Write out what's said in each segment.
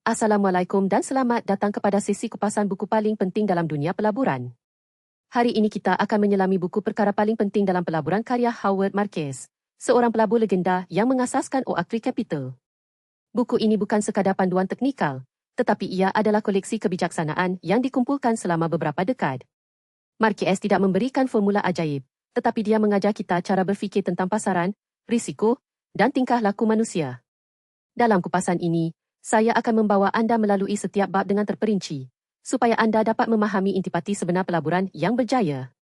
Assalamualaikum dan selamat datang kepada sesi kupasan buku paling penting dalam dunia pelaburan. Hari ini kita akan menyelami buku perkara paling penting dalam pelaburan karya Howard Marques, seorang pelabur legenda yang mengasaskan Oak Tree Capital. Buku ini bukan sekadar panduan teknikal, tetapi ia adalah koleksi kebijaksanaan yang dikumpulkan selama beberapa dekad. Marques tidak memberikan formula ajaib, tetapi dia mengajar kita cara berfikir tentang pasaran, risiko, dan tingkah laku manusia. Dalam kupasan ini, saya akan membawa anda melalui setiap bab dengan terperinci, supaya anda dapat memahami intipati sebenar pelaburan yang berjaya.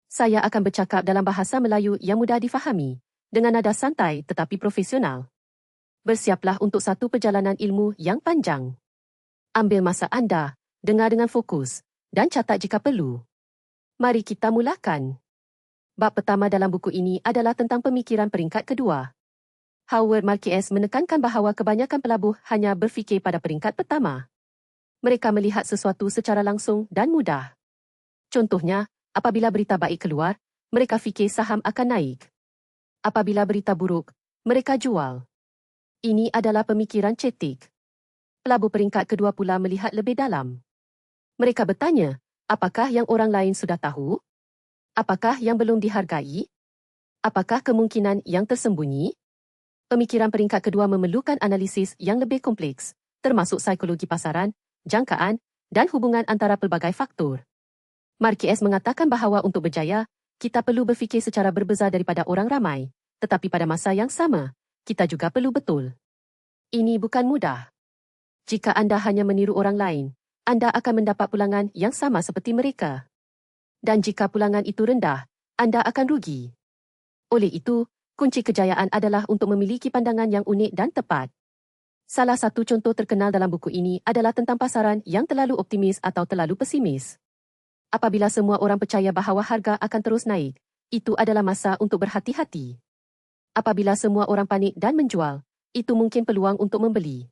Saya akan bercakap dalam bahasa Melayu yang mudah difahami, dengan nada santai tetapi profesional. Bersiaplah untuk satu perjalanan ilmu yang panjang. Ambil masa anda, dengar dengan fokus, dan catat jika perlu. Mari kita mulakan. Bab pertama dalam buku ini adalah tentang pemikiran peringkat kedua. Howard Marques menekankan bahawa kebanyakan pelabur hanya berfikir pada peringkat pertama. Mereka melihat sesuatu secara langsung dan mudah. Contohnya, apabila berita baik keluar, mereka fikir saham akan naik. Apabila berita buruk, mereka jual. Ini adalah pemikiran cetek. Pelabur peringkat kedua pula melihat lebih dalam. Mereka bertanya, apakah yang orang lain sudah tahu? Apakah yang belum dihargai? Apakah kemungkinan yang tersembunyi? Pemikiran peringkat kedua memerlukan analisis yang lebih kompleks, termasuk psikologi pasaran, jangkaan, dan hubungan antara pelbagai faktor. Marques mengatakan bahawa untuk berjaya, kita perlu berfikir secara berbeza daripada orang ramai, tetapi pada masa yang sama, kita juga perlu betul. Ini bukan mudah. Jika anda hanya meniru orang lain, anda akan mendapat pulangan yang sama seperti mereka. Dan jika pulangan itu rendah, anda akan rugi. Oleh itu, kunci kejayaan adalah untuk memiliki pandangan yang unik dan tepat. Salah satu contoh terkenal dalam buku ini adalah tentang pasaran yang terlalu optimis atau terlalu pesimis. Apabila semua orang percaya bahawa harga akan terus naik, itu adalah masa untuk berhati-hati. Apabila semua orang panik dan menjual, itu mungkin peluang untuk membeli.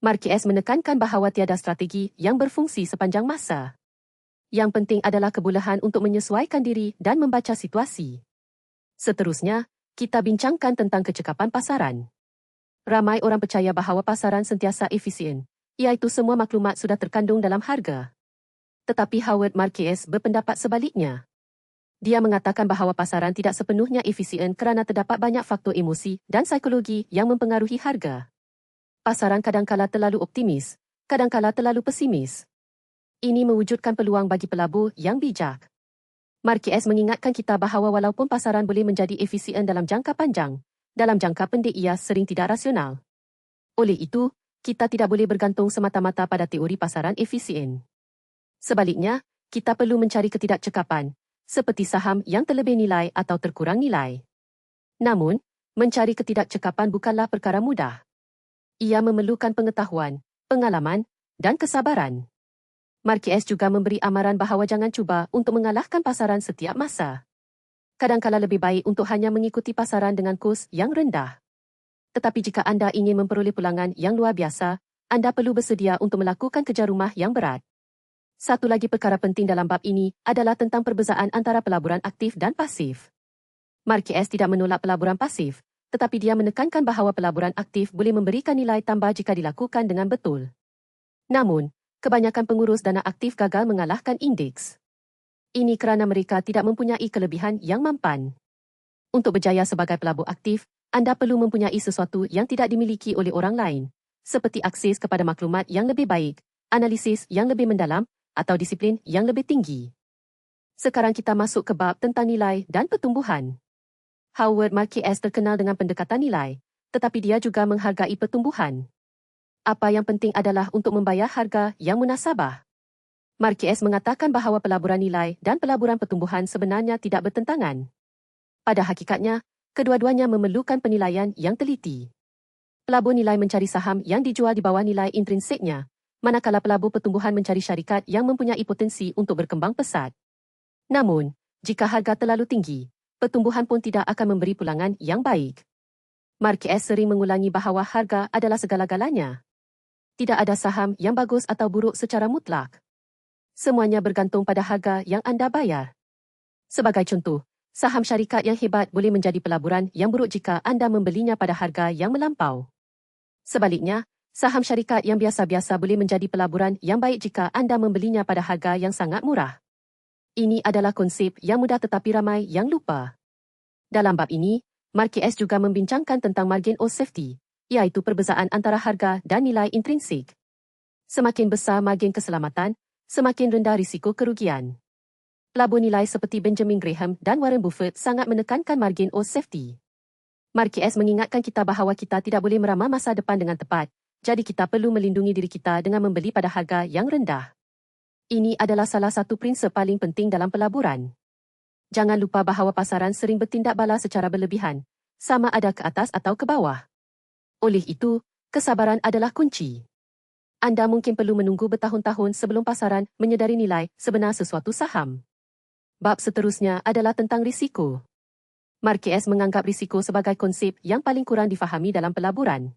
Marques menekankan bahawa tiada strategi yang berfungsi sepanjang masa. Yang penting adalah kebolehan untuk menyesuaikan diri dan membaca situasi. Seterusnya, kita bincangkan tentang kecekapan pasaran. Ramai orang percaya bahawa pasaran sentiasa efisien, iaitu semua maklumat sudah terkandung dalam harga. Tetapi Howard Marques berpendapat sebaliknya. Dia mengatakan bahawa pasaran tidak sepenuhnya efisien kerana terdapat banyak faktor emosi dan psikologi yang mempengaruhi harga. Pasaran kadangkala terlalu optimis, kadangkala terlalu pesimis. Ini mewujudkan peluang bagi pelabur yang bijak. Marques mengingatkan kita bahawa walaupun pasaran boleh menjadi efisien dalam jangka panjang, dalam jangka pendek ia sering tidak rasional. Oleh itu, kita tidak boleh bergantung semata-mata pada teori pasaran efisien. Sebaliknya, kita perlu mencari ketidakcekapan, seperti saham yang terlebih nilai atau terkurang nilai. Namun, mencari ketidakcekapan bukanlah perkara mudah. Ia memerlukan pengetahuan, pengalaman, dan kesabaran. Marques juga memberi amaran bahawa jangan cuba untuk mengalahkan pasaran setiap masa. Kadangkala lebih baik untuk hanya mengikuti pasaran dengan kos yang rendah. Tetapi jika anda ingin memperoleh pulangan yang luar biasa, anda perlu bersedia untuk melakukan kerja rumah yang berat. Satu lagi perkara penting dalam bab ini adalah tentang perbezaan antara pelaburan aktif dan pasif. Marques tidak menolak pelaburan pasif, tetapi dia menekankan bahawa pelaburan aktif boleh memberikan nilai tambah jika dilakukan dengan betul. Namun, kebanyakan pengurus dana aktif gagal mengalahkan indeks. Ini kerana mereka tidak mempunyai kelebihan yang mampan. Untuk berjaya sebagai pelabur aktif, anda perlu mempunyai sesuatu yang tidak dimiliki oleh orang lain, seperti akses kepada maklumat yang lebih baik, analisis yang lebih mendalam, atau disiplin yang lebih tinggi. Sekarang kita masuk ke bab tentang nilai dan pertumbuhan. Howard Marques terkenal dengan pendekatan nilai, tetapi dia juga menghargai pertumbuhan. Apa yang penting adalah untuk membayar harga yang munasabah. Marques mengatakan bahawa pelaburan nilai dan pelaburan pertumbuhan sebenarnya tidak bertentangan. Pada hakikatnya, kedua-duanya memerlukan penilaian yang teliti. Pelabur nilai mencari saham yang dijual di bawah nilai intrinsiknya, manakala pelabur pertumbuhan mencari syarikat yang mempunyai potensi untuk berkembang pesat. Namun, jika harga terlalu tinggi, pertumbuhan pun tidak akan memberi pulangan yang baik. Marques sering mengulangi bahawa harga adalah segala-galanya. Tidak ada saham yang bagus atau buruk secara mutlak. Semuanya bergantung pada harga yang anda bayar. Sebagai contoh, saham syarikat yang hebat boleh menjadi pelaburan yang buruk jika anda membelinya pada harga yang melampau. Sebaliknya, Saham syarikat yang biasa-biasa boleh menjadi pelaburan yang baik jika anda membelinya pada harga yang sangat murah. Ini adalah konsep yang mudah tetapi ramai yang lupa. Dalam bab ini, Markets juga membincangkan tentang margin of safety, iaitu perbezaan antara harga dan nilai intrinsik. Semakin besar margin keselamatan, semakin rendah risiko kerugian. Pelabur nilai seperti Benjamin Graham dan Warren Buffett sangat menekankan margin of safety. Markets mengingatkan kita bahawa kita tidak boleh meramal masa depan dengan tepat, jadi kita perlu melindungi diri kita dengan membeli pada harga yang rendah. Ini adalah salah satu prinsip paling penting dalam pelaburan. Jangan lupa bahawa pasaran sering bertindak balas secara berlebihan, sama ada ke atas atau ke bawah. Oleh itu, kesabaran adalah kunci. Anda mungkin perlu menunggu bertahun-tahun sebelum pasaran menyedari nilai sebenar sesuatu saham. Bab seterusnya adalah tentang risiko. Markets menganggap risiko sebagai konsep yang paling kurang difahami dalam pelaburan.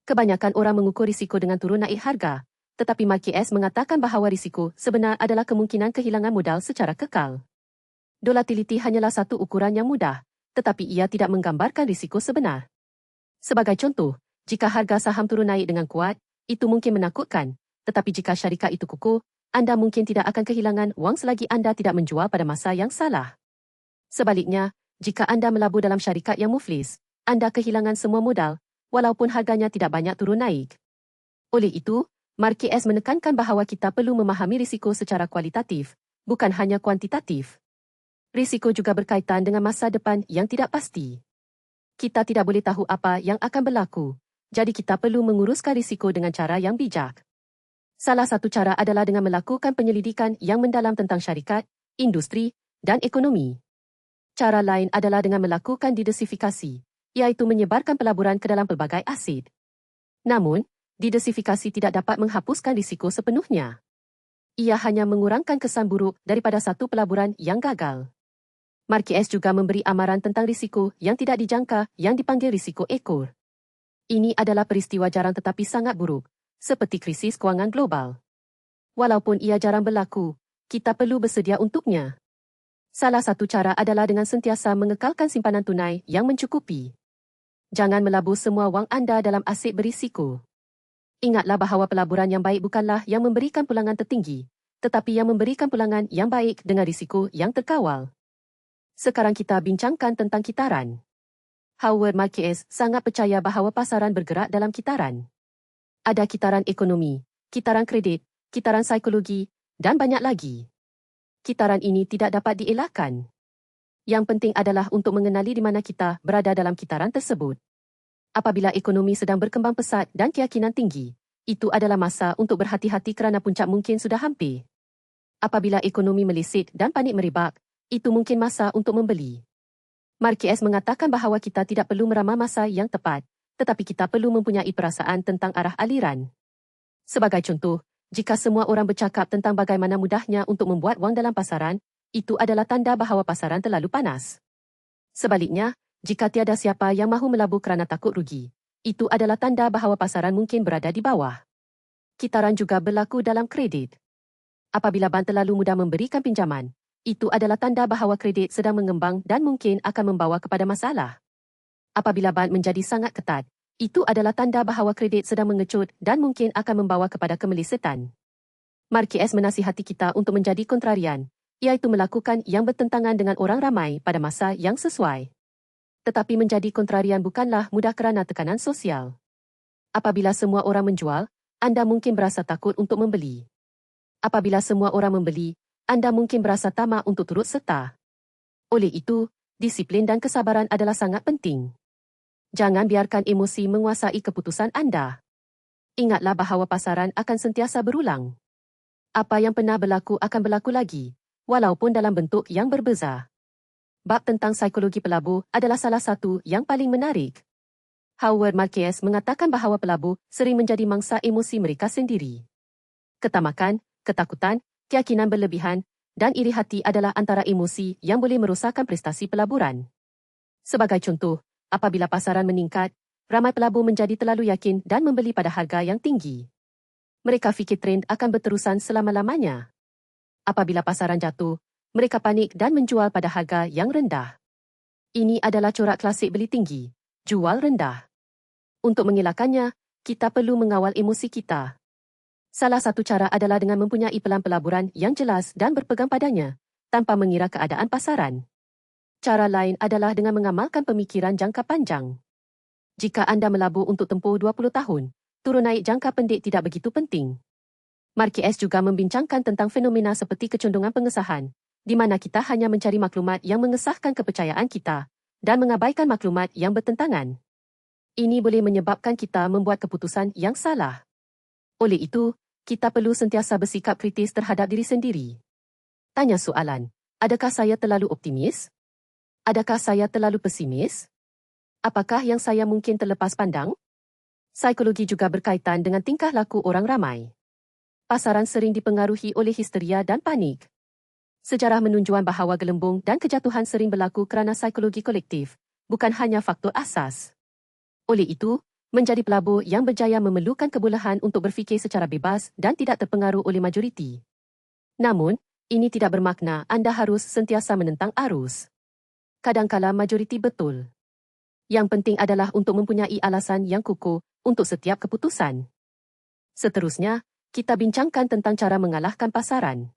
Kebanyakan orang mengukur risiko dengan turun naik harga, tetapi Markets mengatakan bahawa risiko sebenar adalah kemungkinan kehilangan modal secara kekal. Volatility hanyalah satu ukuran yang mudah, tetapi ia tidak menggambarkan risiko sebenar. Sebagai contoh, jika harga saham turun naik dengan kuat, itu mungkin menakutkan, tetapi jika syarikat itu kukuh, anda mungkin tidak akan kehilangan wang selagi anda tidak menjual pada masa yang salah. Sebaliknya, jika anda melabur dalam syarikat yang muflis, anda kehilangan semua modal, walaupun harganya tidak banyak turun naik. Oleh itu, Markets menekankan bahawa kita perlu memahami risiko secara kualitatif, bukan hanya kuantitatif. Risiko juga berkaitan dengan masa depan yang tidak pasti. Kita tidak boleh tahu apa yang akan berlaku, jadi kita perlu menguruskan risiko dengan cara yang bijak. Salah satu cara adalah dengan melakukan penyelidikan yang mendalam tentang syarikat, industri, dan ekonomi. Cara lain adalah dengan melakukan diversifikasi, iaitu menyebarkan pelaburan ke dalam pelbagai aset. Namun, diversifikasi tidak dapat menghapuskan risiko sepenuhnya. Ia hanya mengurangkan kesan buruk daripada satu pelaburan yang gagal. Markets juga memberi amaran tentang risiko yang tidak dijangka yang dipanggil risiko ekor. Ini adalah peristiwa jarang tetapi sangat buruk, seperti krisis kewangan global. Walaupun ia jarang berlaku, kita perlu bersedia untuknya. Salah satu cara adalah dengan sentiasa mengekalkan simpanan tunai yang mencukupi. Jangan melabur semua wang anda dalam aset berisiko. Ingatlah bahawa pelaburan yang baik bukanlah yang memberikan pulangan tertinggi, tetapi yang memberikan pulangan yang baik dengan risiko yang terkawal. Sekarang kita bincangkan tentang kitaran. Howard Markets sangat percaya bahawa pasaran bergerak dalam kitaran. Ada kitaran ekonomi, kitaran kredit, kitaran psikologi, dan banyak lagi. Kitaran ini tidak dapat dielakkan. Yang penting adalah untuk mengenali di mana kita berada dalam kitaran tersebut. Apabila ekonomi sedang berkembang pesat dan keyakinan tinggi, itu adalah masa untuk berhati-hati kerana puncak mungkin sudah hampir. Apabila ekonomi melisit dan panik merebak, itu mungkin masa untuk membeli. Markets mengatakan bahawa kita tidak perlu meramal masa yang tepat, tetapi kita perlu mempunyai perasaan tentang arah aliran. Sebagai contoh, jika semua orang bercakap tentang bagaimana mudahnya untuk membuat wang dalam pasaran, itu adalah tanda bahawa pasaran terlalu panas. Sebaliknya, jika tiada siapa yang mahu melabur kerana takut rugi, itu adalah tanda bahawa pasaran mungkin berada di bawah. Kitaran juga berlaku dalam kredit. Apabila bank terlalu mudah memberikan pinjaman, itu adalah tanda bahawa kredit sedang mengembang dan mungkin akan membawa kepada masalah. Apabila bank menjadi sangat ketat, itu adalah tanda bahawa kredit sedang mengecut dan mungkin akan membawa kepada kemelisetan. Markets menasihati kita untuk menjadi kontrarian, iaitu melakukan yang bertentangan dengan orang ramai pada masa yang sesuai. Tetapi menjadi kontrarian bukanlah mudah kerana tekanan sosial. Apabila semua orang menjual, anda mungkin berasa takut untuk membeli. Apabila semua orang membeli, anda mungkin berasa tamak untuk turut serta. Oleh itu, disiplin dan kesabaran adalah sangat penting. Jangan biarkan emosi menguasai keputusan anda. Ingatlah bahawa pasaran akan sentiasa berulang. Apa yang pernah berlaku akan berlaku lagi, walaupun dalam bentuk yang berbeza. Bab tentang psikologi pelabur adalah salah satu yang paling menarik. Howard Markets mengatakan bahawa pelabur sering menjadi mangsa emosi mereka sendiri. Ketamakan, ketakutan, keyakinan berlebihan, dan iri hati adalah antara emosi yang boleh merosakkan prestasi pelaburan. Sebagai contoh, apabila pasaran meningkat, ramai pelabur menjadi terlalu yakin dan membeli pada harga yang tinggi. Mereka fikir trend akan berterusan selama-lamanya. Apabila pasaran jatuh, mereka panik dan menjual pada harga yang rendah. Ini adalah corak klasik beli tinggi, jual rendah. Untuk mengelakkannya, kita perlu mengawal emosi kita. Salah satu cara adalah dengan mempunyai pelan pelaburan yang jelas dan berpegang padanya, tanpa mengira keadaan pasaran. Cara lain adalah dengan mengamalkan pemikiran jangka panjang. Jika anda melabur untuk tempoh 20 tahun, turun naik jangka pendek tidak begitu penting. Marquez juga membincangkan tentang fenomena seperti kecondongan pengesahan, di mana kita hanya mencari maklumat yang mengesahkan kepercayaan kita dan mengabaikan maklumat yang bertentangan. Ini boleh menyebabkan kita membuat keputusan yang salah. Oleh itu, kita perlu sentiasa bersikap kritis terhadap diri sendiri. Tanya soalan, adakah saya terlalu optimis? Adakah saya terlalu pesimis? Apakah yang saya mungkin terlepas pandang? Psikologi juga berkaitan dengan tingkah laku orang ramai. Pasaran sering dipengaruhi oleh histeria dan panik. Sejarah menunjukkan bahawa gelembung dan kejatuhan sering berlaku kerana psikologi kolektif, bukan hanya faktor asas. Oleh itu, menjadi pelabur yang berjaya memerlukan kebolehan untuk berfikir secara bebas dan tidak terpengaruh oleh majoriti. Namun, ini tidak bermakna anda harus sentiasa menentang arus. Kadangkala majoriti betul. Yang penting adalah untuk mempunyai alasan yang kukuh untuk setiap keputusan. Seterusnya, kita bincangkan tentang cara mengalahkan pasaran.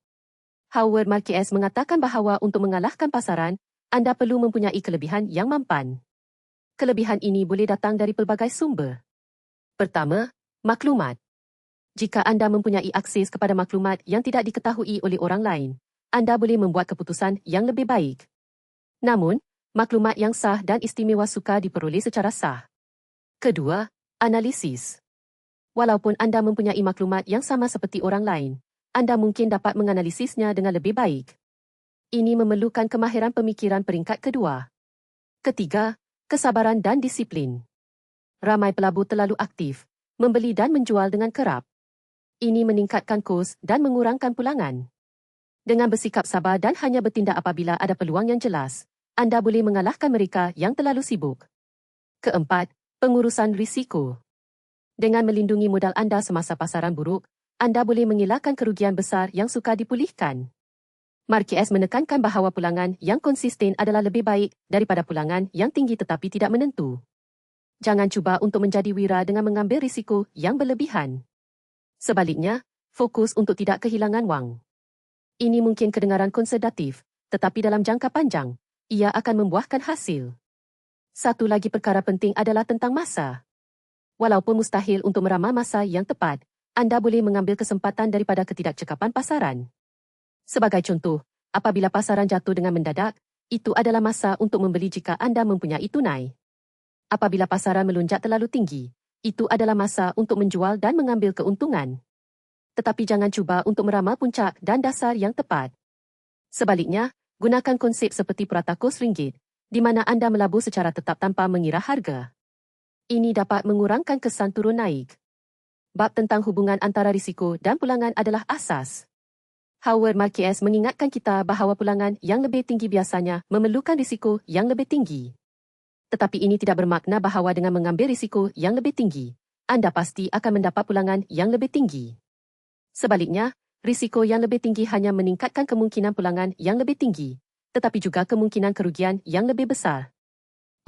Howard Marquez mengatakan bahawa untuk mengalahkan pasaran, anda perlu mempunyai kelebihan yang mampan. Kelebihan ini boleh datang dari pelbagai sumber. Pertama, maklumat. Jika anda mempunyai akses kepada maklumat yang tidak diketahui oleh orang lain, anda boleh membuat keputusan yang lebih baik. Namun, maklumat yang sah dan istimewa sukar diperoleh secara sah. Kedua, analisis. Walaupun anda mempunyai maklumat yang sama seperti orang lain, anda mungkin dapat menganalisisnya dengan lebih baik. Ini memerlukan kemahiran pemikiran peringkat kedua. Ketiga, kesabaran dan disiplin. Ramai pelabur terlalu aktif, membeli dan menjual dengan kerap. Ini meningkatkan kos dan mengurangkan pulangan. Dengan bersikap sabar dan hanya bertindak apabila ada peluang yang jelas, anda boleh mengalahkan mereka yang terlalu sibuk. Keempat, pengurusan risiko. Dengan melindungi modal anda semasa pasaran buruk, anda boleh mengelakkan kerugian besar yang sukar dipulihkan. Marquez menekankan bahawa pulangan yang konsisten adalah lebih baik daripada pulangan yang tinggi tetapi tidak menentu. Jangan cuba untuk menjadi wira dengan mengambil risiko yang berlebihan. Sebaliknya, fokus untuk tidak kehilangan wang. Ini mungkin kedengaran konservatif, tetapi dalam jangka panjang, ia akan membuahkan hasil. Satu lagi perkara penting adalah tentang masa. Walaupun mustahil untuk meramal masa yang tepat, anda boleh mengambil kesempatan daripada ketidakcekapan pasaran. Sebagai contoh, apabila pasaran jatuh dengan mendadak, itu adalah masa untuk membeli jika anda mempunyai tunai. Apabila pasaran melonjak terlalu tinggi, itu adalah masa untuk menjual dan mengambil keuntungan. Tetapi jangan cuba untuk meramal puncak dan dasar yang tepat. Sebaliknya, gunakan konsep seperti purata kos ringgit, di mana anda melabur secara tetap tanpa mengira harga. Ini dapat mengurangkan kesan turun naik. Bab tentang hubungan antara risiko dan pulangan adalah asas. Howard Marquez mengingatkan kita bahawa pulangan yang lebih tinggi biasanya memerlukan risiko yang lebih tinggi. Tetapi ini tidak bermakna bahawa dengan mengambil risiko yang lebih tinggi, anda pasti akan mendapat pulangan yang lebih tinggi. Sebaliknya, risiko yang lebih tinggi hanya meningkatkan kemungkinan pulangan yang lebih tinggi, tetapi juga kemungkinan kerugian yang lebih besar.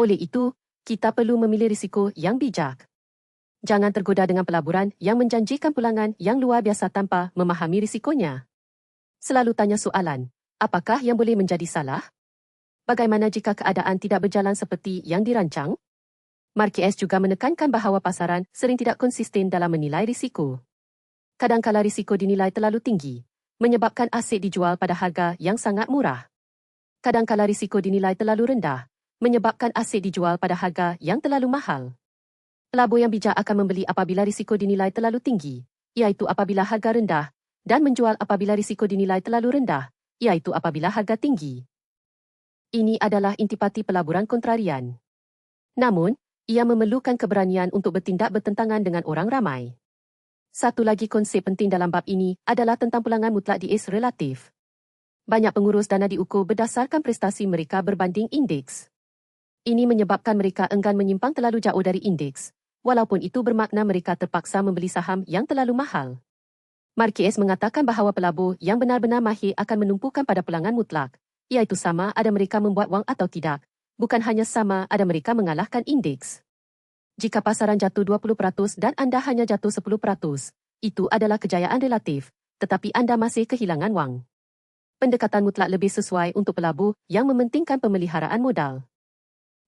Oleh itu, kita perlu memilih risiko yang bijak. Jangan tergoda dengan pelaburan yang menjanjikan pulangan yang luar biasa tanpa memahami risikonya. Selalu tanya soalan, apakah yang boleh menjadi salah? Bagaimana jika keadaan tidak berjalan seperti yang dirancang? Marquez juga menekankan bahawa pasaran sering tidak konsisten dalam menilai risiko. Kadangkala risiko dinilai terlalu tinggi, menyebabkan aset dijual pada harga yang sangat murah. Kadangkala risiko dinilai terlalu rendah, menyebabkan aset dijual pada harga yang terlalu mahal. Pelabur yang bijak akan membeli apabila risiko dinilai terlalu tinggi, iaitu apabila harga rendah, dan menjual apabila risiko dinilai terlalu rendah, iaitu apabila harga tinggi. Ini adalah intipati pelaburan kontrarian. Namun, ia memerlukan keberanian untuk bertindak bertentangan dengan orang ramai. Satu lagi konsep penting dalam bab ini adalah tentang pulangan mutlak diis relatif. Banyak pengurus dana diukur berdasarkan prestasi mereka berbanding indeks. Ini menyebabkan mereka enggan menyimpang terlalu jauh dari indeks, walaupun itu bermakna mereka terpaksa membeli saham yang terlalu mahal. Marquez mengatakan bahawa pelabur yang benar-benar mahir akan menumpukan pada pulangan mutlak, iaitu sama ada mereka membuat wang atau tidak, bukan hanya sama ada mereka mengalahkan indeks. Jika pasaran jatuh 20% dan anda hanya jatuh 10%, itu adalah kejayaan relatif, tetapi anda masih kehilangan wang. Pendekatan mutlak lebih sesuai untuk pelabur yang mementingkan pemeliharaan modal.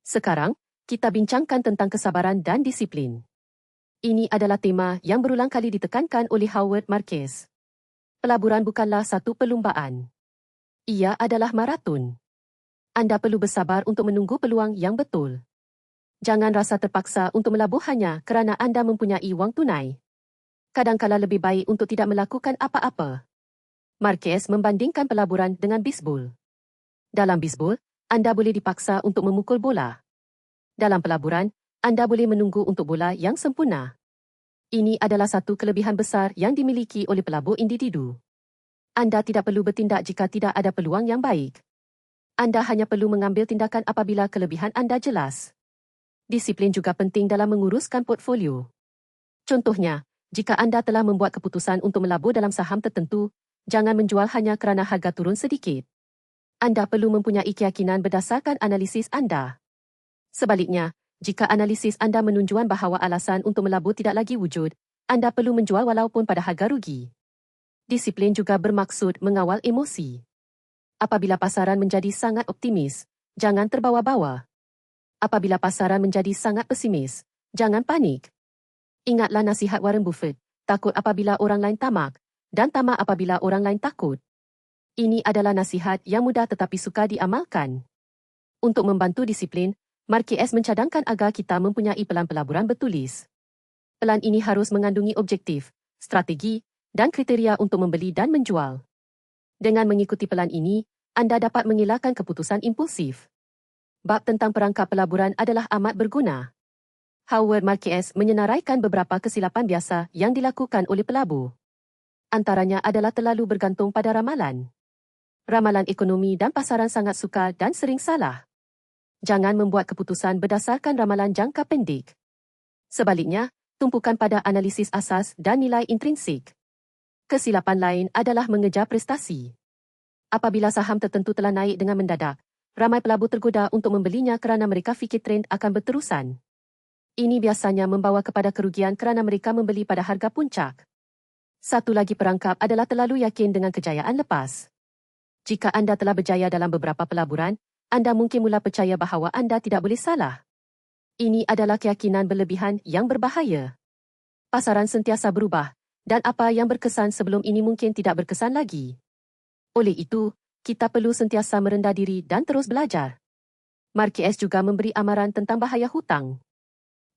Sekarang, kita bincangkan tentang kesabaran dan disiplin. Ini adalah tema yang berulang kali ditekankan oleh Howard Marcus. Pelaburan bukanlah satu perlumbaan. Ia adalah maraton. Anda perlu bersabar untuk menunggu peluang yang betul. Jangan rasa terpaksa untuk melabur hanya kerana anda mempunyai wang tunai. Kadangkala lebih baik untuk tidak melakukan apa-apa. Marquez membandingkan pelaburan dengan bisbol. Dalam bisbol, anda boleh dipaksa untuk memukul bola. Dalam pelaburan, anda boleh menunggu untuk bola yang sempurna. Ini adalah satu kelebihan besar yang dimiliki oleh pelabur individu. Anda tidak perlu bertindak jika tidak ada peluang yang baik. Anda hanya perlu mengambil tindakan apabila kelebihan anda jelas. Disiplin juga penting dalam menguruskan portfolio. Contohnya, jika anda telah membuat keputusan untuk melabur dalam saham tertentu, jangan menjual hanya kerana harga turun sedikit. Anda perlu mempunyai keyakinan berdasarkan analisis anda. Sebaliknya, jika analisis anda menunjukkan bahawa alasan untuk melabur tidak lagi wujud, anda perlu menjual walaupun pada harga rugi. Disiplin juga bermaksud mengawal emosi. Apabila pasaran menjadi sangat optimis, jangan terbawa-bawa. Apabila pasaran menjadi sangat pesimis, jangan panik. Ingatlah nasihat Warren Buffett, takut apabila orang lain tamak, dan tamak apabila orang lain takut. Ini adalah nasihat yang mudah tetapi sukar diamalkan. Untuk membantu disiplin, Marquez mencadangkan agar kita mempunyai pelan pelaburan bertulis. Pelan ini harus mengandungi objektif, strategi, dan kriteria untuk membeli dan menjual. Dengan mengikuti pelan ini, anda dapat mengelakkan keputusan impulsif. Bab tentang perangkap pelaburan adalah amat berguna. Howard Marquez menyenaraikan beberapa kesilapan biasa yang dilakukan oleh pelabur. Antaranya adalah terlalu bergantung pada ramalan. Ramalan ekonomi dan pasaran sangat sukar dan sering salah. Jangan membuat keputusan berdasarkan ramalan jangka pendek. Sebaliknya, tumpukan pada analisis asas dan nilai intrinsik. Kesilapan lain adalah mengejar prestasi. Apabila saham tertentu telah naik dengan mendadak, ramai pelabur tergoda untuk membelinya kerana mereka fikir trend akan berterusan. Ini biasanya membawa kepada kerugian kerana mereka membeli pada harga puncak. Satu lagi perangkap adalah terlalu yakin dengan kejayaan lepas. Jika anda telah berjaya dalam beberapa pelaburan, anda mungkin mula percaya bahawa anda tidak boleh salah. Ini adalah keyakinan berlebihan yang berbahaya. Pasaran sentiasa berubah, dan apa yang berkesan sebelum ini mungkin tidak berkesan lagi. Oleh itu, kita perlu sentiasa merendah diri dan terus belajar. Marquez juga memberi amaran tentang bahaya hutang.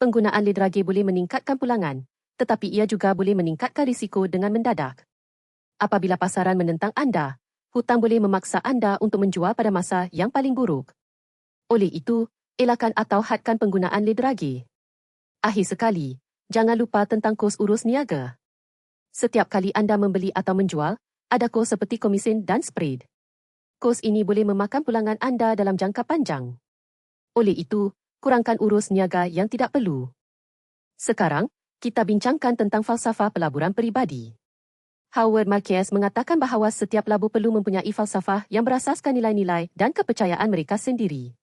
Penggunaan ledrage boleh meningkatkan pulangan, tetapi ia juga boleh meningkatkan risiko dengan mendadak. Apabila pasaran menentang anda, hutang boleh memaksa anda untuk menjual pada masa yang paling buruk. Oleh itu, elakkan atau hadkan penggunaan ledrage. Akhir sekali, jangan lupa tentang kos urus niaga. Setiap kali anda membeli atau menjual, ada kos seperti komisen dan spread. Kos ini boleh memakan pulangan anda dalam jangka panjang. Oleh itu, kurangkan urus niaga yang tidak perlu. Sekarang, kita bincangkan tentang falsafah pelaburan peribadi. Howard Marquez mengatakan bahawa setiap pelabur perlu mempunyai falsafah yang berasaskan nilai-nilai dan kepercayaan mereka sendiri.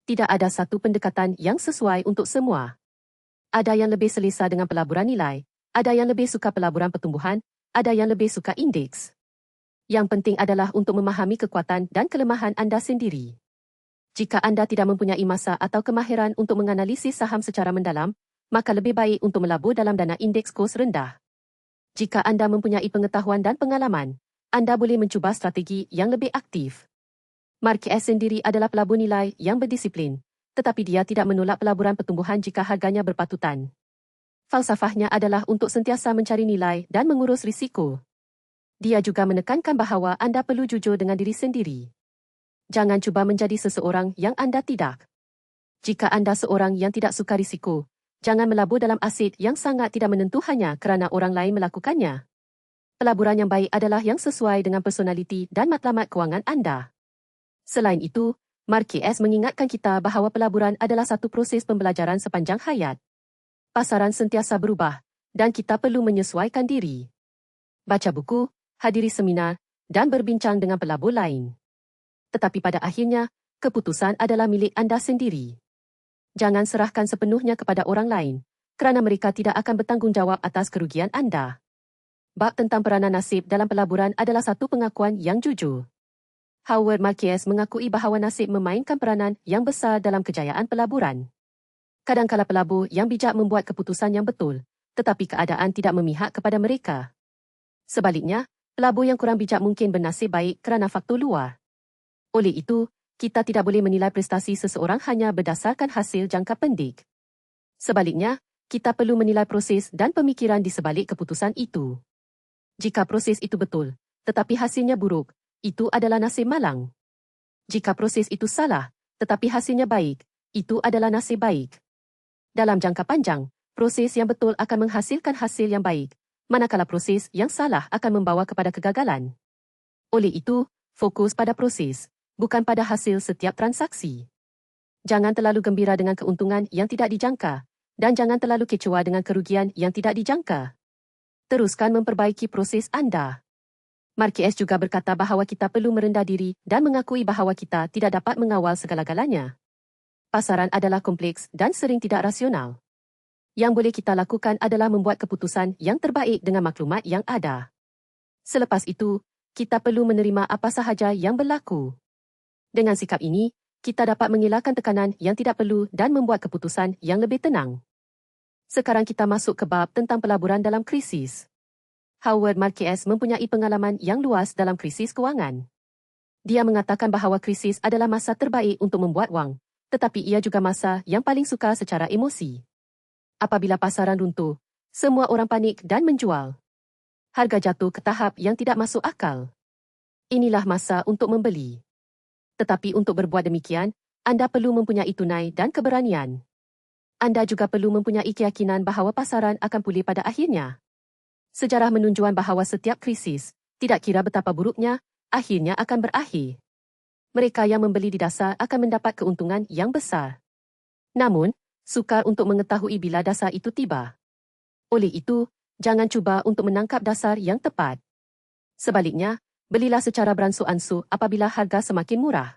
Tidak ada satu pendekatan yang sesuai untuk semua. Ada yang lebih selesa dengan pelaburan nilai, ada yang lebih suka pelaburan pertumbuhan, ada yang lebih suka indeks. Yang penting adalah untuk memahami kekuatan dan kelemahan anda sendiri. Jika anda tidak mempunyai masa atau kemahiran untuk menganalisis saham secara mendalam, maka lebih baik untuk melabur dalam dana indeks kos rendah. Jika anda mempunyai pengetahuan dan pengalaman, anda boleh mencuba strategi yang lebih aktif. Marquez sendiri adalah pelabur nilai yang berdisiplin, tetapi dia tidak menolak pelaburan pertumbuhan jika harganya berpatutan. Falsafahnya adalah untuk sentiasa mencari nilai dan mengurus risiko. Dia juga menekankan bahawa anda perlu jujur dengan diri sendiri. Jangan cuba menjadi seseorang yang anda tidak. Jika anda seorang yang tidak suka risiko, jangan melabur dalam aset yang sangat tidak menentu hanya kerana orang lain melakukannya. Pelaburan yang baik adalah yang sesuai dengan personaliti dan matlamat kewangan anda. Selain itu, Marquez mengingatkan kita bahawa pelaburan adalah satu proses pembelajaran sepanjang hayat. Pasaran sentiasa berubah, dan kita perlu menyesuaikan diri. Baca buku, hadiri seminar, dan berbincang dengan pelabur lain. Tetapi pada akhirnya, keputusan adalah milik anda sendiri. Jangan serahkan sepenuhnya kepada orang lain, kerana mereka tidak akan bertanggungjawab atas kerugian anda. Bab tentang peranan nasib dalam pelaburan adalah satu pengakuan yang jujur. Howard Marques mengakui bahawa nasib memainkan peranan yang besar dalam kejayaan pelaburan. Kadangkala pelabur yang bijak membuat keputusan yang betul, tetapi keadaan tidak memihak kepada mereka. Sebaliknya, pelabur yang kurang bijak mungkin bernasib baik kerana faktor luar. Oleh itu, kita tidak boleh menilai prestasi seseorang hanya berdasarkan hasil jangka pendek. Sebaliknya, kita perlu menilai proses dan pemikiran di sebalik keputusan itu. Jika proses itu betul, tetapi hasilnya buruk, itu adalah nasib malang. Jika proses itu salah, tetapi hasilnya baik, itu adalah nasib baik. Dalam jangka panjang, proses yang betul akan menghasilkan hasil yang baik, manakala proses yang salah akan membawa kepada kegagalan. Oleh itu, fokus pada proses, bukan pada hasil setiap transaksi. Jangan terlalu gembira dengan keuntungan yang tidak dijangka, dan jangan terlalu kecewa dengan kerugian yang tidak dijangka. Teruskan memperbaiki proses anda. Marques juga berkata bahawa kita perlu merendah diri dan mengakui bahawa kita tidak dapat mengawal segala-galanya. Pasaran adalah kompleks dan sering tidak rasional. Yang boleh kita lakukan adalah membuat keputusan yang terbaik dengan maklumat yang ada. Selepas itu, kita perlu menerima apa sahaja yang berlaku. Dengan sikap ini, kita dapat mengelakkan tekanan yang tidak perlu dan membuat keputusan yang lebih tenang. Sekarang kita masuk ke bab tentang pelaburan dalam krisis. Howard Marques mempunyai pengalaman yang luas dalam krisis kewangan. Dia mengatakan bahawa krisis adalah masa terbaik untuk membuat wang, tetapi ia juga masa yang paling sukar secara emosi. Apabila pasaran runtuh, semua orang panik dan menjual. Harga jatuh ke tahap yang tidak masuk akal. Inilah masa untuk membeli. Tetapi untuk berbuat demikian, anda perlu mempunyai tunai dan keberanian. Anda juga perlu mempunyai keyakinan bahawa pasaran akan pulih pada akhirnya. Sejarah menunjukkan bahawa setiap krisis, tidak kira betapa buruknya, akhirnya akan berakhir. Mereka yang membeli di dasar akan mendapat keuntungan yang besar. Namun, sukar untuk mengetahui bila dasar itu tiba. Oleh itu, jangan cuba untuk menangkap dasar yang tepat. Sebaliknya, belilah secara beransur-ansur apabila harga semakin murah.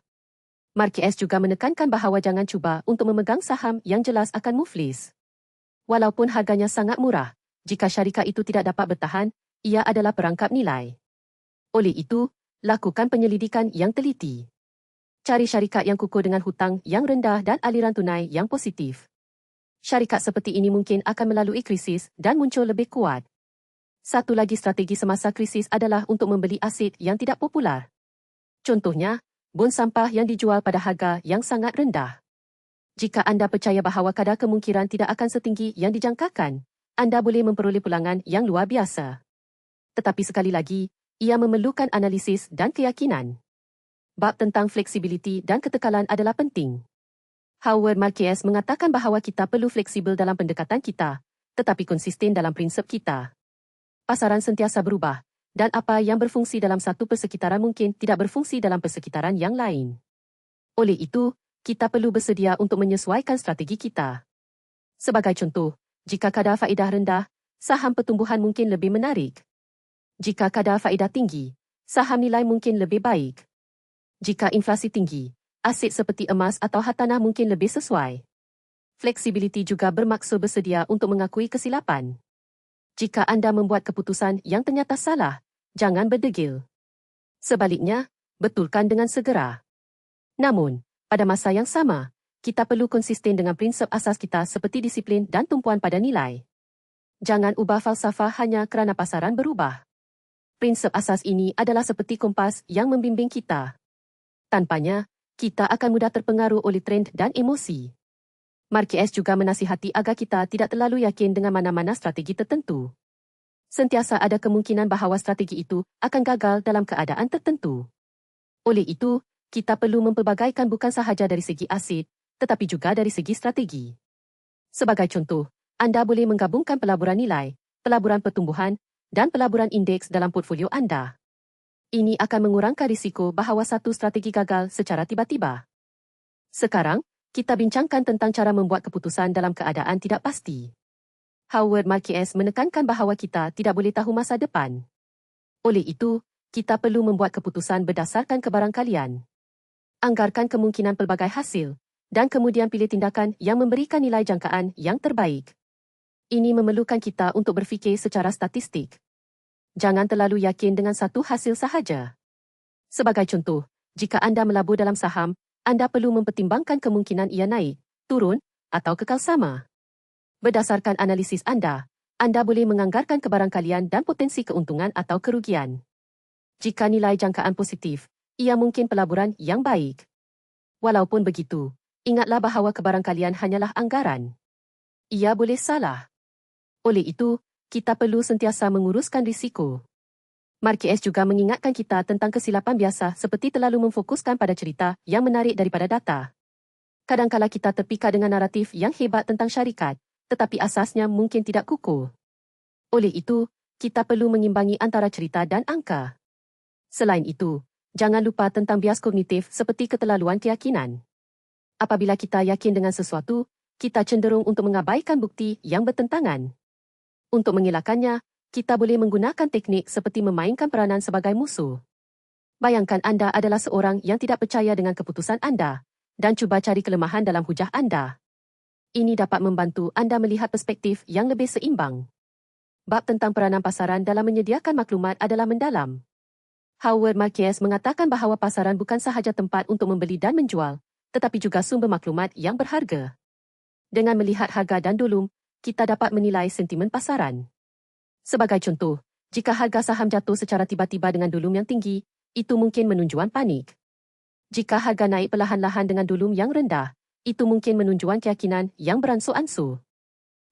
Marques juga menekankan bahawa jangan cuba untuk memegang saham yang jelas akan muflis. Walaupun harganya sangat murah, jika syarikat itu tidak dapat bertahan, ia adalah perangkap nilai. Oleh itu, lakukan penyelidikan yang teliti. Cari syarikat yang kukuh dengan hutang yang rendah dan aliran tunai yang positif. Syarikat seperti ini mungkin akan melalui krisis dan muncul lebih kuat. Satu lagi strategi semasa krisis adalah untuk membeli aset yang tidak popular. Contohnya, bon sampah yang dijual pada harga yang sangat rendah. Jika anda percaya bahawa kadar kemungkinan tidak akan setinggi yang dijangkakan, anda boleh memperoleh pulangan yang luar biasa. Tetapi sekali lagi, ia memerlukan analisis dan keyakinan. Bab tentang fleksibiliti dan ketekalan adalah penting. Howard Marques mengatakan bahawa kita perlu fleksibel dalam pendekatan kita, tetapi konsisten dalam prinsip kita. Pasaran sentiasa berubah, dan apa yang berfungsi dalam satu persekitaran mungkin tidak berfungsi dalam persekitaran yang lain. Oleh itu, kita perlu bersedia untuk menyesuaikan strategi kita. Sebagai contoh, jika kadar faedah rendah, saham pertumbuhan mungkin lebih menarik. Jika kadar faedah tinggi, saham nilai mungkin lebih baik. Jika inflasi tinggi, aset seperti emas atau hartanah mungkin lebih sesuai. Fleksibiliti juga bermaksud bersedia untuk mengakui kesilapan. Jika anda membuat keputusan yang ternyata salah, jangan berdegil. Sebaliknya, betulkan dengan segera. Namun, pada masa yang sama, kita perlu konsisten dengan prinsip asas kita seperti disiplin dan tumpuan pada nilai. Jangan ubah falsafah hanya kerana pasaran berubah. Prinsip asas ini adalah seperti kompas yang membimbing kita. Tanpanya, kita akan mudah terpengaruh oleh trend dan emosi. Marques juga menasihati agar kita tidak terlalu yakin dengan mana-mana strategi tertentu. Sentiasa ada kemungkinan bahawa strategi itu akan gagal dalam keadaan tertentu. Oleh itu, kita perlu memperbagaikan bukan sahaja dari segi aset, tetapi juga dari segi strategi. Sebagai contoh, anda boleh menggabungkan pelaburan nilai, pelaburan pertumbuhan, dan pelaburan indeks dalam portfolio anda. Ini akan mengurangkan risiko bahawa satu strategi gagal secara tiba-tiba. Sekarang, kita bincangkan tentang cara membuat keputusan dalam keadaan tidak pasti. Howard Marques menekankan bahawa kita tidak boleh tahu masa depan. Oleh itu, kita perlu membuat keputusan berdasarkan kebarangkalian. Anggarkan kemungkinan pelbagai hasil, dan kemudian pilih tindakan yang memberikan nilai jangkaan yang terbaik. Ini memerlukan kita untuk berfikir secara statistik. Jangan terlalu yakin dengan satu hasil sahaja. Sebagai contoh, jika anda melabur dalam saham, anda perlu mempertimbangkan kemungkinan ia naik, turun, atau kekal sama. Berdasarkan analisis anda boleh menganggarkan kebarangkalian dan potensi keuntungan atau kerugian. Jika nilai jangkaan positif, ia mungkin pelaburan yang baik. Walaupun begitu, ingatlah bahawa kebarangkalian hanyalah anggaran. Ia boleh salah. Oleh itu, kita perlu sentiasa menguruskan risiko. Marquez juga mengingatkan kita tentang kesilapan biasa seperti terlalu memfokuskan pada cerita yang menarik daripada data. Kadangkala kita terpikat dengan naratif yang hebat tentang syarikat, tetapi asasnya mungkin tidak kukuh. Oleh itu, kita perlu mengimbangi antara cerita dan angka. Selain itu, jangan lupa tentang bias kognitif seperti keterlaluan keyakinan. Apabila kita yakin dengan sesuatu, kita cenderung untuk mengabaikan bukti yang bertentangan. Untuk mengelakkannya, kita boleh menggunakan teknik seperti memainkan peranan sebagai musuh. Bayangkan anda adalah seorang yang tidak percaya dengan keputusan anda dan cuba cari kelemahan dalam hujah anda. Ini dapat membantu anda melihat perspektif yang lebih seimbang. Bab tentang peranan pasaran dalam menyediakan maklumat adalah mendalam. Howard Marquez mengatakan bahawa pasaran bukan sahaja tempat untuk membeli dan menjual, tetapi juga sumber maklumat yang berharga. Dengan melihat harga dan dulum, kita dapat menilai sentimen pasaran. Sebagai contoh, jika harga saham jatuh secara tiba-tiba dengan dulum yang tinggi, itu mungkin menunjukkan panik. Jika harga naik perlahan-lahan dengan dulum yang rendah, itu mungkin menunjukkan keyakinan yang beransur-ansur.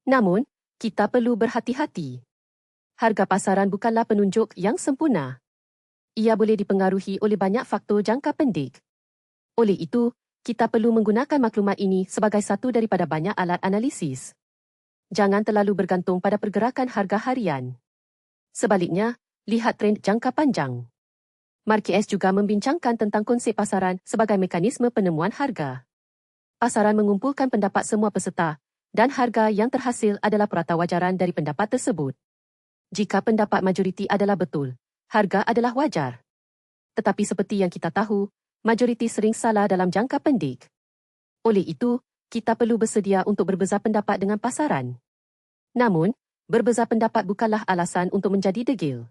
Namun, kita perlu berhati-hati. Harga pasaran bukanlah penunjuk yang sempurna. Ia boleh dipengaruhi oleh banyak faktor jangka pendek. Oleh itu, kita perlu menggunakan maklumat ini sebagai satu daripada banyak alat analisis. Jangan terlalu bergantung pada pergerakan harga harian. Sebaliknya, lihat trend jangka panjang. Marquez juga membincangkan tentang konsep pasaran sebagai mekanisme penemuan harga. Pasaran mengumpulkan pendapat semua peserta, dan harga yang terhasil adalah perawajaran dari pendapat tersebut. Jika pendapat majoriti adalah betul, harga adalah wajar. Tetapi seperti yang kita tahu, majoriti sering salah dalam jangka pendek. Oleh itu, kita perlu bersedia untuk berbeza pendapat dengan pasaran. Namun, berbeza pendapat bukanlah alasan untuk menjadi degil.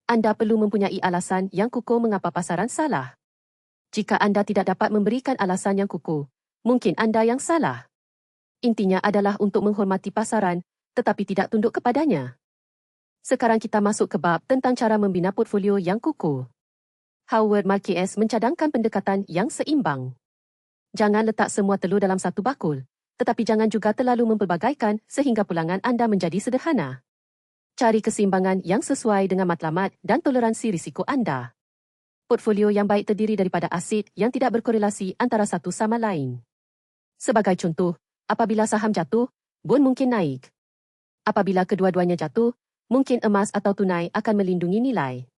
Anda perlu mempunyai alasan yang kukuh mengapa pasaran salah. Jika anda tidak dapat memberikan alasan yang kukuh, mungkin anda yang salah. Intinya adalah untuk menghormati pasaran, tetapi tidak tunduk kepadanya. Sekarang kita masuk ke bab tentang cara membina portfolio yang kukuh. Howard Marquez mencadangkan pendekatan yang seimbang. Jangan letak semua telur dalam satu bakul, tetapi jangan juga terlalu mempelbagaikan sehingga pulangan anda menjadi sederhana. Cari keseimbangan yang sesuai dengan matlamat dan toleransi risiko anda. Portfolio yang baik terdiri daripada aset yang tidak berkorelasi antara satu sama lain. Sebagai contoh, apabila saham jatuh, bond mungkin naik. Apabila kedua-duanya jatuh, mungkin emas atau tunai akan melindungi nilai.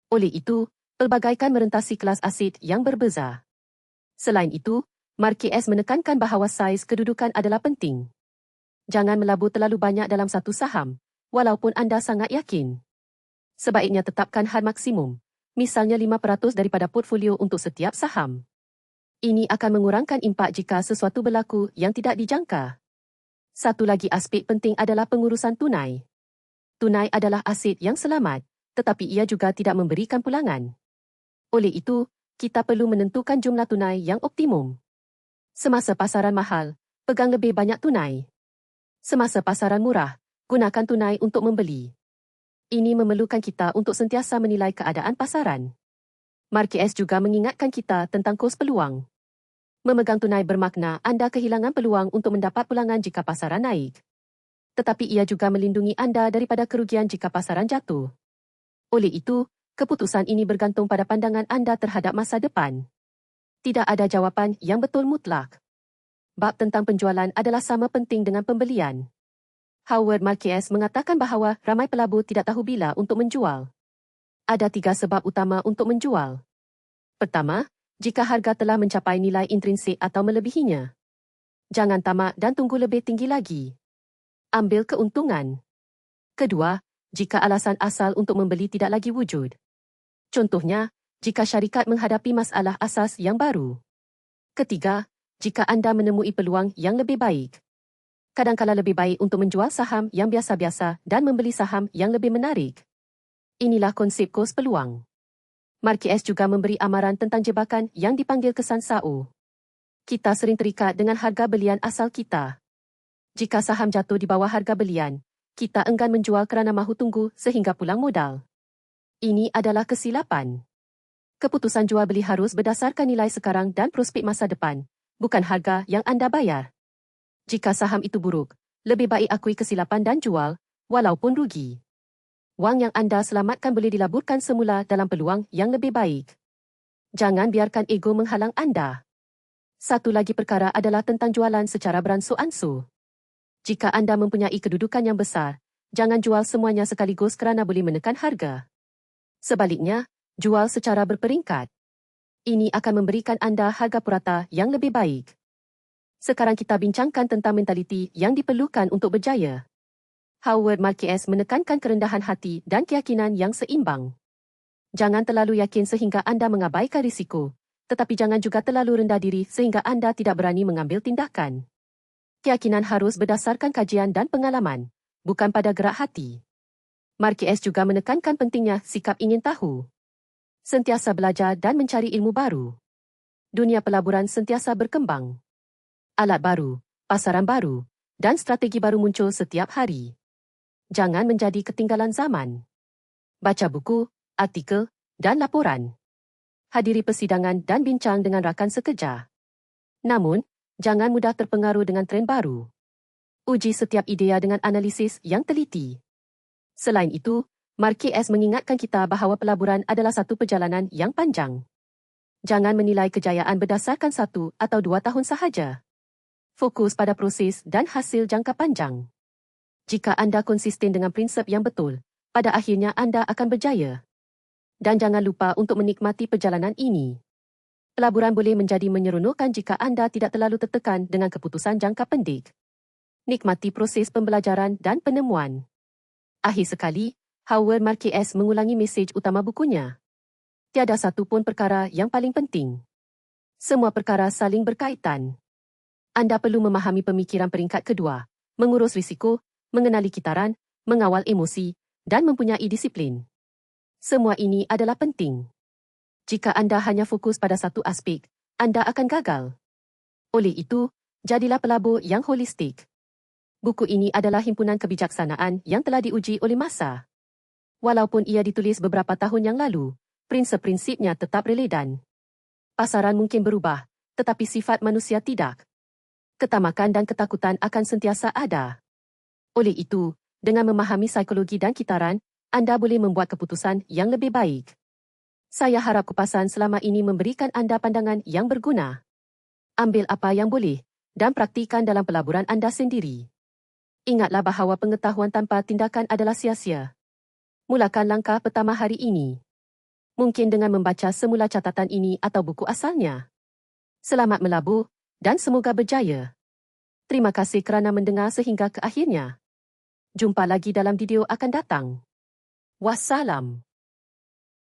Oleh itu, pelbagaikan merentasi kelas aset yang berbeza. Selain itu, Marquez menekankan bahawa saiz kedudukan adalah penting. Jangan melabur terlalu banyak dalam satu saham, walaupun anda sangat yakin. Sebaiknya tetapkan had maksimum, misalnya 5% daripada portfolio untuk setiap saham. Ini akan mengurangkan impak jika sesuatu berlaku yang tidak dijangka. Satu lagi aspek penting adalah pengurusan tunai. Tunai adalah aset yang selamat, tetapi ia juga tidak memberikan pulangan. Oleh itu, kita perlu menentukan jumlah tunai yang optimum. Semasa pasaran mahal, pegang lebih banyak tunai. Semasa pasaran murah, gunakan tunai untuk membeli. Ini memerlukan kita untuk sentiasa menilai keadaan pasaran. Marquez juga mengingatkan kita tentang kos peluang. Memegang tunai bermakna anda kehilangan peluang untuk mendapat pulangan jika pasaran naik. Tetapi ia juga melindungi anda daripada kerugian jika pasaran jatuh. Oleh itu, keputusan ini bergantung pada pandangan anda terhadap masa depan. Tidak ada jawapan yang betul mutlak. Bab tentang penjualan adalah sama penting dengan pembelian. Howard Marquez mengatakan bahawa ramai pelabur tidak tahu bila untuk menjual. Ada 3 sebab utama untuk menjual. Pertama, jika harga telah mencapai nilai intrinsik atau melebihinya. Jangan tamak dan tunggu lebih tinggi lagi. Ambil keuntungan. Kedua, jika alasan asal untuk membeli tidak lagi wujud. Contohnya, jika syarikat menghadapi masalah asas yang baru. Ketiga, Jika anda menemui peluang yang lebih baik, kadangkala lebih baik untuk menjual saham yang biasa-biasa dan membeli saham yang lebih menarik. Inilah konsep kos peluang. Marquez juga memberi amaran tentang jebakan yang dipanggil kesan SAO. Kita sering terikat dengan harga belian asal kita. Jika saham jatuh di bawah harga belian, kita enggan menjual kerana mahu tunggu sehingga pulang modal. Ini adalah kesilapan. Keputusan jual beli harus berdasarkan nilai sekarang dan prospek masa depan, bukan harga yang anda bayar. Jika saham itu buruk, lebih baik akui kesilapan dan jual, walaupun rugi. Wang yang anda selamatkan boleh dilaburkan semula dalam peluang yang lebih baik. Jangan biarkan ego menghalang anda. Satu lagi perkara adalah tentang jualan secara beransur-ansur. Jika anda mempunyai kedudukan yang besar, jangan jual semuanya sekaligus kerana boleh menekan harga. Sebaliknya, jual secara berperingkat. Ini akan memberikan anda harga purata yang lebih baik. Sekarang kita bincangkan tentang mentaliti yang diperlukan untuk berjaya. Howard Marquez menekankan kerendahan hati dan keyakinan yang seimbang. Jangan terlalu yakin sehingga anda mengabaikan risiko, tetapi jangan juga terlalu rendah diri sehingga anda tidak berani mengambil tindakan. Keyakinan harus berdasarkan kajian dan pengalaman, bukan pada gerak hati. Marquez juga menekankan pentingnya sikap ingin tahu. Sentiasa belajar dan mencari ilmu baru. Dunia pelaburan sentiasa berkembang. Alat baru, pasaran baru, dan strategi baru muncul setiap hari. Jangan menjadi ketinggalan zaman. Baca buku, artikel, dan laporan. Hadiri persidangan dan bincang dengan rakan sekerja. Namun, jangan mudah terpengaruh dengan tren baru. Uji setiap idea dengan analisis yang teliti. Selain itu, Marquez mengingatkan kita bahawa pelaburan adalah satu perjalanan yang panjang. Jangan menilai kejayaan berdasarkan 1 atau 2 tahun sahaja. Fokus pada proses dan hasil jangka panjang. Jika anda konsisten dengan prinsip yang betul, pada akhirnya anda akan berjaya. Dan jangan lupa untuk menikmati perjalanan ini. Pelaburan boleh menjadi menyeronokkan jika anda tidak terlalu tertekan dengan keputusan jangka pendek. Nikmati proses pembelajaran dan penemuan. Akhir sekali, Howard Marquez mengulangi mesej utama bukunya. Tiada satu pun perkara yang paling penting. Semua perkara saling berkaitan. Anda perlu memahami pemikiran peringkat kedua, mengurus risiko, mengenali kitaran, mengawal emosi, dan mempunyai disiplin. Semua ini adalah penting. Jika anda hanya fokus pada satu aspek, anda akan gagal. Oleh itu, jadilah pelabur yang holistik. Buku ini adalah himpunan kebijaksanaan yang telah diuji oleh masa. Walaupun ia ditulis beberapa tahun yang lalu, prinsip-prinsipnya tetap relevan. Pasaran mungkin berubah, tetapi sifat manusia tidak. Ketamakan dan ketakutan akan sentiasa ada. Oleh itu, dengan memahami psikologi dan kitaran, anda boleh membuat keputusan yang lebih baik. Saya harap kupasan selama ini memberikan anda pandangan yang berguna. Ambil apa yang boleh dan praktikan dalam pelaburan anda sendiri. Ingatlah bahawa pengetahuan tanpa tindakan adalah sia-sia. Mulakan langkah pertama hari ini. Mungkin dengan membaca semula catatan ini atau buku asalnya. Selamat melabur dan semoga berjaya. Terima kasih kerana mendengar sehingga ke akhirnya. Jumpa lagi dalam video akan datang. Wassalam.